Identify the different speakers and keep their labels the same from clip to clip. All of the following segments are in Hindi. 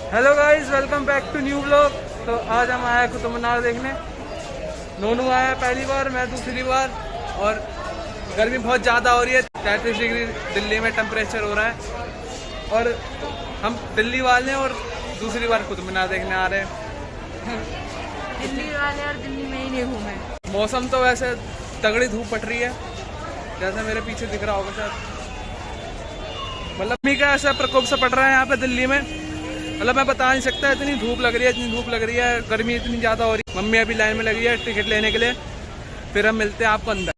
Speaker 1: Hello guys, welcome back to new blog. तो आज हम आए कुतुब मीनार देखने। नोनू आया पहली बार, मैं दूसरी बार। और गर्मी बहुत ज़्यादा हो रही है, 33 डिग्री दिल्ली में टेम्परेचर हो रहा है। और हम दिल्ली वाले हैं और दूसरी बार कुतुब मीनार देखने आ रहे हैं।
Speaker 2: दिल्ली वाले और दिल्ली में ही नहीं घूमे।
Speaker 1: मौसम तो वैसे तगड़ी धूप पड़ रही है, जैसे मेरे पीछे दिख रहा होगा शायद। मतलब मी का ऐसा प्रकोप से पड़ रहा है यहाँ पे दिल्ली में, मतलब मैं बता नहीं सकता। इतनी धूप लग रही है, इतनी धूप लग रही है, गर्मी इतनी ज़्यादा हो रही है। मम्मी अभी लाइन में लगी है टिकट लेने के लिए, फिर हम मिलते हैं आपको अंदर।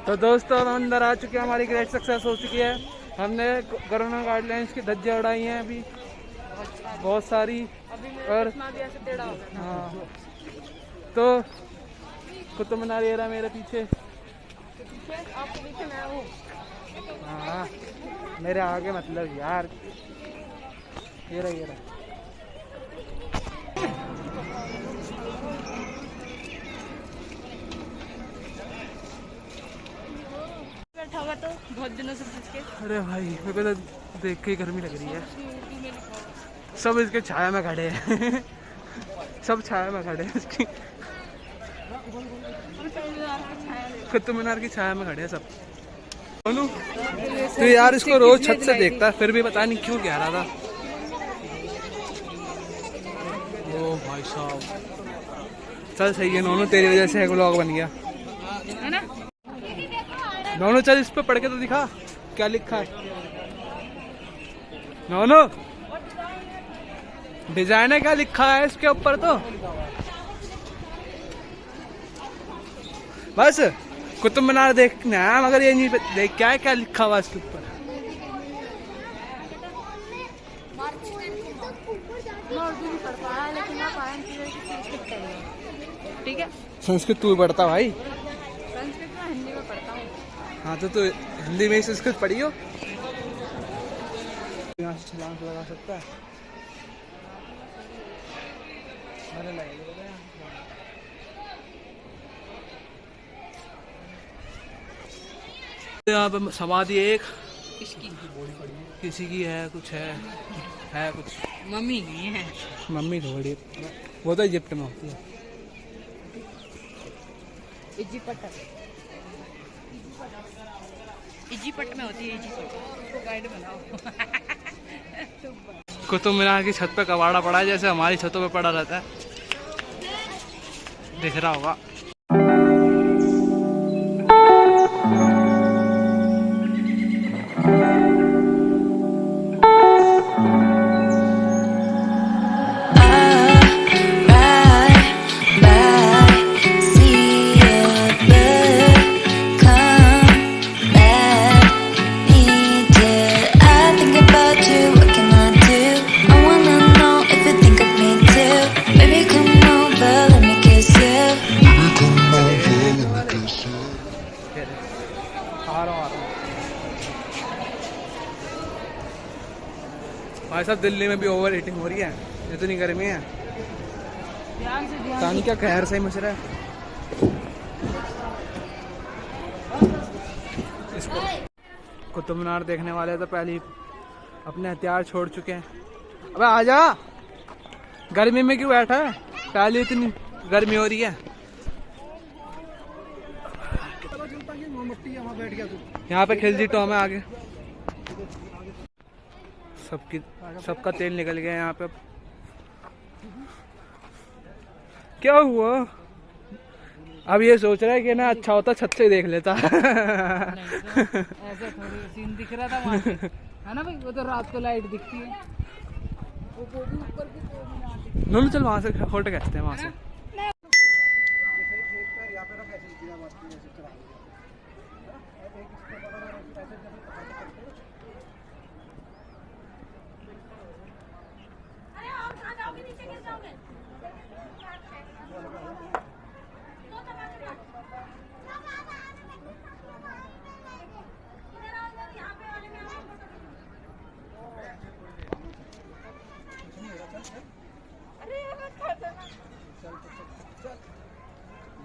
Speaker 1: तो दोस्तों, हम अंदर आ चुके हैं, हमारी ग्रेट सक्सेस हो चुकी है। हमने कोरोना गाइडलाइंस की धज्जियाँ उड़ाई हैं अभी बहुत सारी। और हाँ, तो कुतुब मीनार ये रहा मेरे पीछे।
Speaker 2: आपके पीछे मैं हूँ।
Speaker 1: हाँ, मेरे आगे मतलब यार, ये रहा।
Speaker 2: बैठा हुआ तो बहुत दिनों से पूछ के।
Speaker 1: अरे भाई, मेरे को तो देख के ही गर्मी लग रही है। सब इसके छाया में खड़े हैं। सब छाया में खड़े हैं इसकी, कुतुब मीनार की छाया में खड़े हैं सब। तो यार इसको रोज छत से देखता है, फिर भी पता नहीं क्यों कह रहा था। ओ भाई साहब, चल सही है नोनू, तेरी वजह से व्लॉग बन गया
Speaker 2: है ना।
Speaker 1: नोनू चल इस पे पढ़ के तो दिखा क्या लिखा है। नोनू, डिजाइन है क्या लिखा है इसके ऊपर? तो बस कुतुब मीनार देखना है, मगर ये नहीं देख क्या है, क्या लिखा हुआ इसके ऊपर।
Speaker 2: ठीक है,
Speaker 1: संस्कृत तू पढ़ता भाई?
Speaker 2: संस्कृत में हिंदी में पढ़ता हूँ।
Speaker 1: हाँ, तो तू हिंदी में ही संस्कृत पढ़ी हो। यहाँ से छलांग लगा सकता है। अरे यहाँ पे समाधि एक किसी की है, कुछ है कुछ।
Speaker 2: मम्मी नहीं है,
Speaker 1: मम्मी थोड़ी, वो तो इजिप्ट में होती है।
Speaker 2: इजिप्ट में होती है। इसको गाइड बनाओ।
Speaker 1: कुतुब मीनार की छत पे कबाड़ा पड़ा है, जैसे हमारी छतों पे पड़ा रहता है, दिख रहा होगा। भाई साहब, दिल्ली में भी ओवर हीटिंग हो रही है, इतनी गर्मी है। पानी क्या कहर से ही मच रहा है इसको। कुतुब मीनार देखने वाले तो पहले ही अपने हथियार छोड़ चुके हैं। अबे आजा, गर्मी में क्यों बैठा है? पहले इतनी गर्मी हो रही है। यहाँ पे खिलजी टॉम है आगे। सबका तेल निकल गया यहाँ पे। क्या हुआ? अब ये सोच रहा है कि ना अच्छा होता छत से देख लेता।
Speaker 2: ऐसे थोड़ी सीन दिख रहा था वहाँ से, है ना भाई। वो तो रात को लाइट दिखती है, वो भी ऊपर की।
Speaker 1: नोनू चल वहाँ से फोटो खींचते हैं वहाँ से।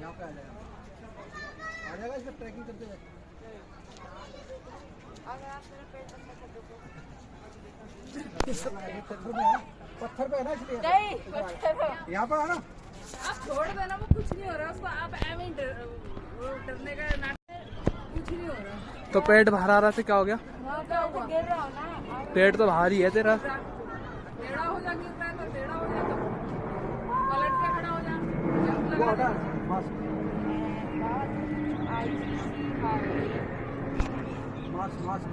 Speaker 1: यहाँ पे आ जाएगा इसमें ट्रैकिंग करते हुए।
Speaker 3: पत्थर पे है ना इसलिए।
Speaker 2: नहीं पत्थर
Speaker 3: यहाँ पर है ना।
Speaker 2: आप छोड़ देना, वो कुछ नहीं हो रहा उसको। आप ऐਵੇਂ ही डरने का नाटक, कुछ नहीं हो रहा।
Speaker 1: तो पेट बाहर आ रहा था, क्या हो गया?
Speaker 2: वहाँ पे होगा गिर रहा हो ना,
Speaker 1: पेट तो बाहर ही है तेरा।
Speaker 2: टेढ़ा हो जा, गिर रहा है तो टेढ़ा हो जा, तो पलट के खड़ा हो जा, जंप
Speaker 3: वो
Speaker 2: लगा
Speaker 3: हटा
Speaker 2: दे।
Speaker 3: Mask mask mask.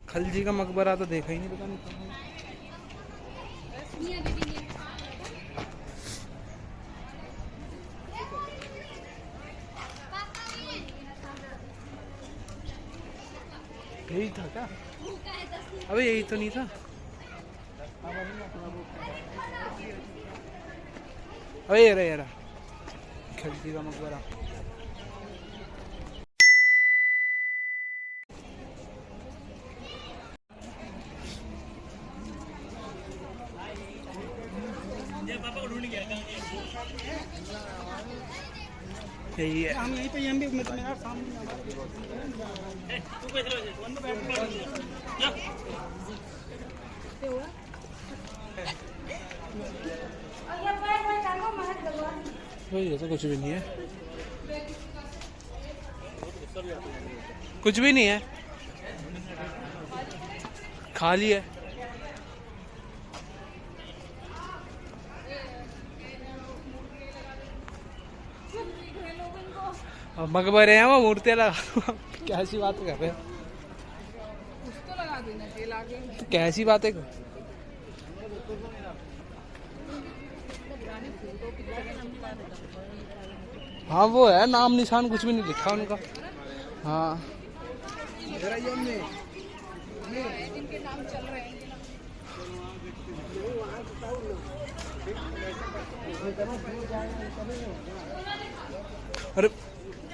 Speaker 1: खलजी का मकबरा तो देखा ही नहीं, पता नहीं कहाँ है। यही था क्या? अबे यही तो नहीं था। अबे ये रहा खलजी का मकबरा। यही है।
Speaker 3: हम यहीं पे मेरा सामने
Speaker 1: वही है, तो कुछ भी नहीं है, कुछ भी नहीं है, खाली है। अब मकबरे हैं वो, मूर्तियाँ लगा। कैसी बात कर रहे हैं?
Speaker 2: कुछ तो लगा देना चाहिए लाके।
Speaker 1: कैसी बातें कर। हाँ वो है, नाम निशान कुछ भी नहीं लिखा उनका। हाँ
Speaker 2: जिनके नाम चल रहे हैं।
Speaker 1: अरे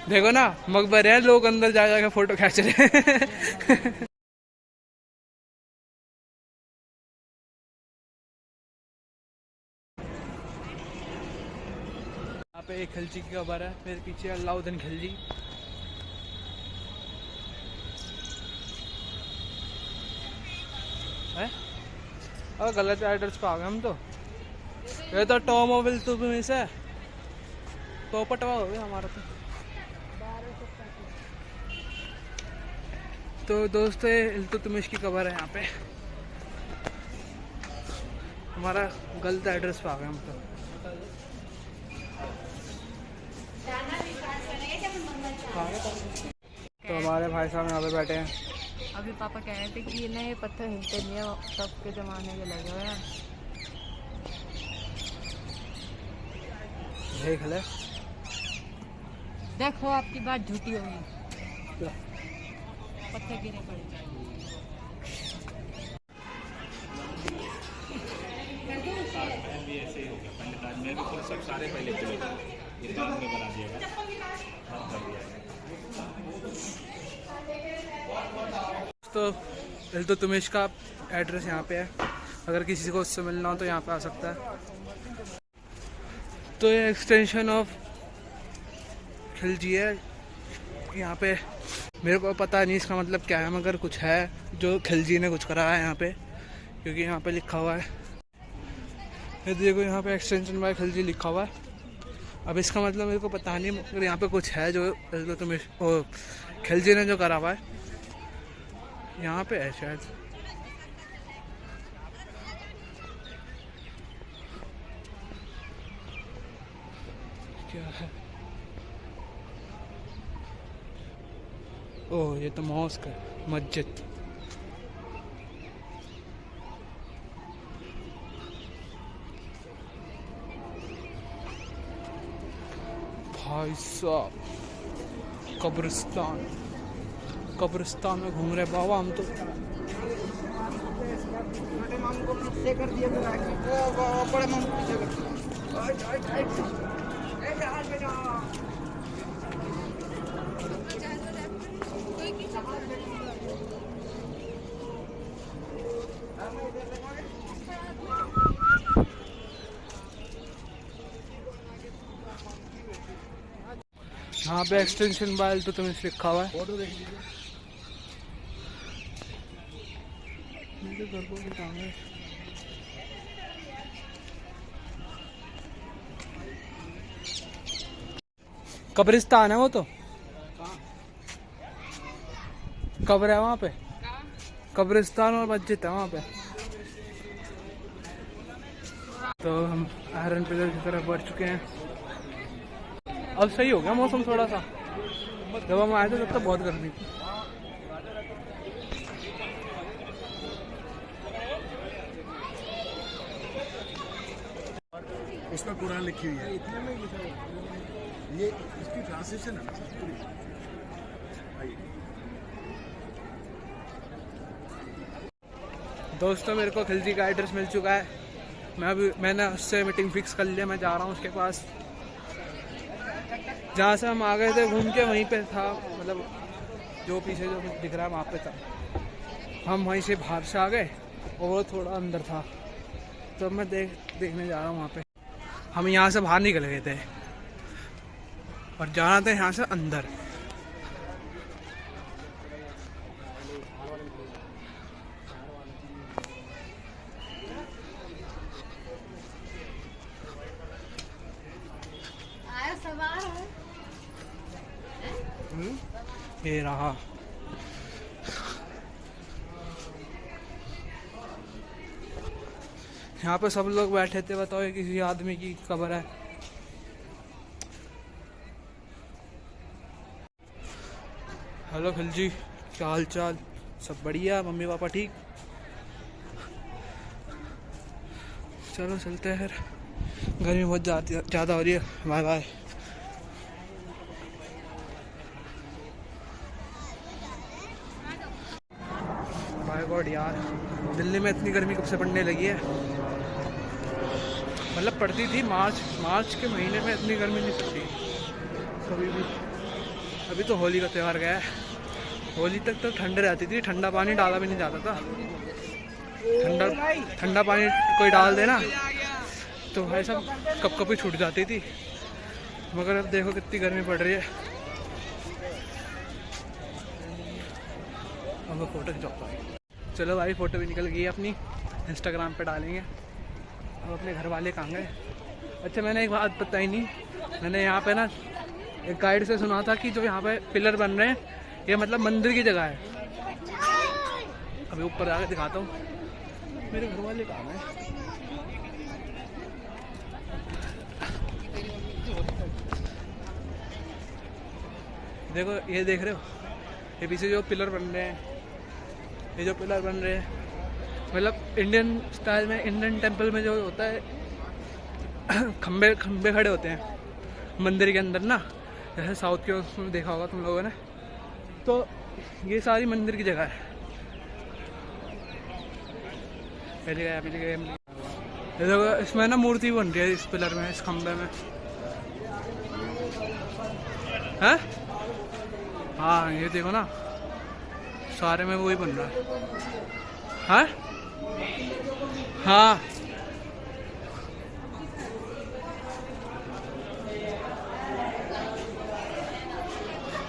Speaker 1: देखो ना, मकबरे हैं, लोग अंदर जा जाके फोटो खींच रहे हैं। यहाँ पे एक खिलजी की कबर है, मेरे पीछे अलाउद्दीन खिलजी। है और गलत एड्रेस पे आ गए हम तो। ये तो टॉमोबिल तो भी मिस है, तो पटवा हो गया हमारा तो दोस्तों इल्तुतमिश की कबर है यहाँ पे। हमारा गलत एड्रेस पे आ गए हम तो हमारे भाई साहब यहाँ पे बैठे हैं।
Speaker 2: अभी पापा कह रहे थे कि ये ना ये पत्थर हिलते नहीं है, तब के जमाने के लगे हुए हैं।
Speaker 1: देख ले,
Speaker 2: देखो आपकी बात झूठी होगी, पत्थर गिरे पड़े।
Speaker 1: तो इल्तुतमिश का एड्रेस यहाँ पे है, अगर किसी को उससे मिलना हो तो यहाँ पे आ सकता है। तो ये एक्सटेंशन ऑफ खिलजी है यहाँ पे। मेरे को पता नहीं इसका मतलब क्या है, मगर कुछ है जो खिलजी ने कुछ करा है यहाँ पे, क्योंकि यहाँ पे लिखा हुआ है। ये देखो यहाँ पे एक्सटेंशन बाय खिलजी लिखा हुआ है। अब इसका मतलब मेरे को पता नहीं, मगर यहाँ पे कुछ है जो इल्तुतमिश खिलजी ने जो करा हुआ है यहाँ पे है शायद। क्या है? ओह ये तो मॉस्क है, मस्जिद। भाई साहब कब्रिस्तान, कब्रिस्तान में घूम रहे बाबा हम तो।
Speaker 3: छोटे मामू को पीछे कर दिया, बड़े मामू को पीछे कर दिया।
Speaker 1: यहाँ पे एक्सटेंशन बाय इल्तुतमिश लिखा हुआ है।
Speaker 3: फोटो देख लीजिए।
Speaker 1: इनके घर को दिखाएंगे। कब्रिस्तान है वो तो, कब्र है वहाँ पे, कब्रिस्तान और मस्जिद है वहाँ पे। तो हम आयरन पिलर की तरफ बढ़ चुके हैं। अब सही हो गया मौसम थोड़ा सा, जब हम आए थे तब तो बहुत गर्मी थी।
Speaker 4: इसमें कुरान लिखी हुई है, ये इसकी ट्रांसलेशन है पूरी।
Speaker 1: दोस्तों मेरे को खिलजी का एड्रेस मिल चुका है। मैंने उससे मीटिंग फिक्स कर लिया। मैं जा रहा हूँ उसके पास, जहाँ से हम आ गए थे घूम के, वहीं पे था, मतलब जो पीछे जो कुछ दिख रहा है वहाँ पे था। हम वहीं से बाहर से आ गए और वो थोड़ा अंदर था, तो मैं देखने जा रहा हूँ वहाँ पे। हम यहाँ से बाहर निकल गए थे और जाना था यहाँ से अंदर। ये रहा, यहाँ पे सब लोग बैठे थे। बताओ ये किसी आदमी की कब्र है। हेलो खिलजी, क्या हाल चाल? सब बढ़िया? मम्मी पापा ठीक? चलो चलते हैं फिर, गर्मी बहुत ज़्यादा हो रही है। Bye bye. बाय गॉड यार, दिल्ली में इतनी गर्मी कब से पड़ने लगी है? मतलब पड़ती थी मार्च के महीने में, इतनी गर्मी नहीं पड़ती कभी भी। अभी तो होली का त्यौहार गया है, होली तक तो ठंड रहती थी, ठंडा पानी डाला भी नहीं जाता था। ठंडा पानी कोई डाल देना तो भाई सब कप ही छूट जाती थी। मगर अब देखो कितनी गर्मी पड़ रही है। अब वो फोटो खिंचवाता है। चलो भाई, फ़ोटो भी निकल गई है अपनी, इंस्टाग्राम पे डालेंगे। अब अपने घर वाले कहाँ गए? अच्छा, मैंने एक बात बताई नहीं, मैंने यहाँ पे ना एक गाइड से सुना था कि जो यहाँ पे पिलर बन रहे हैं, ये मतलब मंदिर की जगह है। अभी ऊपर जाकर दिखाता हूँ। मेरे घर वाले कहाँ हैं? देखो, ये देख रहे हो, ये पीछे जो पिलर बन रहे हैं, ये जो पिलर बन रहे हैं, मतलब इंडियन स्टाइल में, इंडियन टेंपल में जो होता है खम्बे खड़े होते हैं मंदिर के अंदर ना, जैसे साउथ के उसमें देखा होगा तुम लोगों ने। तो ये सारी मंदिर की जगह है। पहले गए ये देखो, इसमें ना मूर्ति बन रही है इस पिलर में, इस खम्बे में। है हाँ, ये देखो ना, सारे में वही बन रहा है। हाँ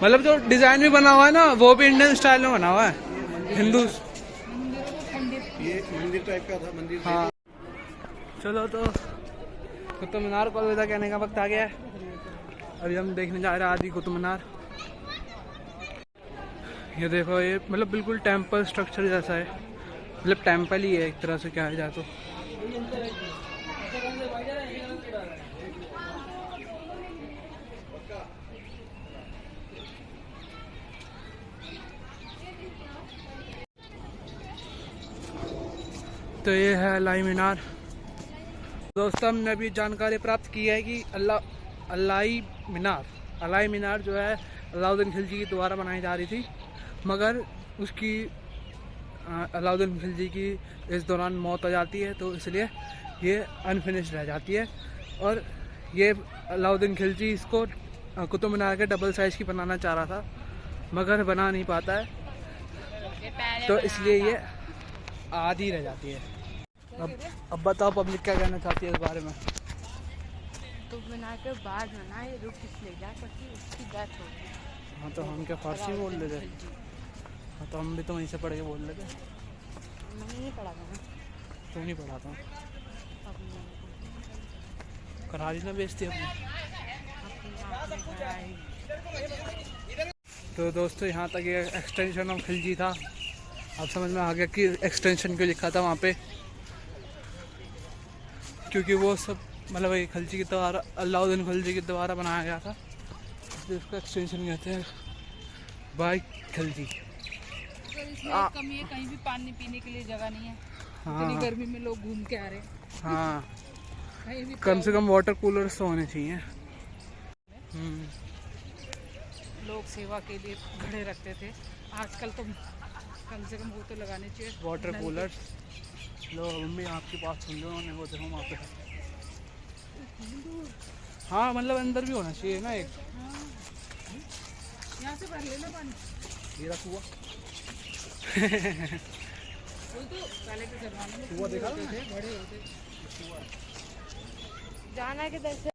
Speaker 1: मतलब जो डिजाइन भी बना हुआ है ना, वो भी इंडियन स्टाइल में बना हुआ है, हिंदू।
Speaker 4: ये मंदिर टाइप का था, मंदिर।
Speaker 1: हाँ चलो, तो कुतुब मीनार को अलविदा कहने का वक्त आ गया है। अभी हम देखने जा रहे हैं आदि कुतुब मीनार। ये देखो, ये मतलब बिल्कुल टेम्पल स्ट्रक्चर जैसा है, मतलब टेम्पल ही है एक तरह से, क्या है जाए तो। तो ये है अलाई मीनार। दोस्तों, हमने अभी जानकारी प्राप्त की है कि अलाई मीनार जो है अलाउद्दीन खिलजी की द्वारा बनाई जा रही थी, मगर उसकी अलाउद्दीन खिलजी की इस दौरान मौत आ जाती है, तो इसलिए ये अनफिनिश्ड रह जाती है। और ये अलाउद्दीन खिलजी इसको कुतुब मीनार के डबल साइज़ की बनाना चाह रहा था, मगर बना नहीं पाता है, तो इसलिए ये आधी रह जाती है। अब बताओ पब्लिक क्या कहना चाहती है इस बारे में?
Speaker 5: तो बना के बाद बनाए, रुक इसलिए जा करती उसकी डेथ हो गई।
Speaker 1: हाँ, तो हम क्या फारसी बोल रहे थे? हाँ, तो हम भी तो वहीं से पढ़ के बोल रहे थे।
Speaker 5: नहीं
Speaker 1: तो नहीं पढ़ाता हूँ।
Speaker 5: अब नहीं।
Speaker 1: करा दी ना बेइज्जती अपनी।
Speaker 5: अपनी आँखें
Speaker 1: तो दोस्तों यहाँ तक ये एक्सटेंशन ऑफ खिलजी था। अब समझ में आ गया कि एक्सटेंशन क्यों लिखा था वहाँ पे, क्योंकि वो सब मतलब वही खिलजी के द्वारा, अलाउद्दीन खिलजी के द्वारा बनाया गया था, इसलिए उसका एक्सटेंशन कहते हैं बाय खिलजी।
Speaker 2: तो इसमें एक कमी है, कहीं भी पानी पीने के लिए जगह नहीं है।
Speaker 1: हाँ।
Speaker 2: इतनी गर्मी में लोग घूम के आ रहे हैं,
Speaker 1: हाँ,
Speaker 2: कहीं भी
Speaker 1: कम से कम वाटर कूलर्स तो होने चाहिए।
Speaker 2: लोग सेवा के लिए खड़े रखते थे। आजकल तो कम से कम वो तो लगाने चाहिए
Speaker 1: वाटर
Speaker 2: नल के।
Speaker 1: कूलर्स। लो मम्मी आपकी बात सुन लो उन्होंने, वो देखो वहाँ पे। हाँ मतलब अंदर भी होना चाहिए ना एक।
Speaker 2: यहाँ से भर लेना पानी।
Speaker 1: ये रखा हुआ
Speaker 2: वो तो पहले के जमाने में
Speaker 1: हुआ देखा
Speaker 2: होते थे, बड़े होते।
Speaker 5: जाना किधर से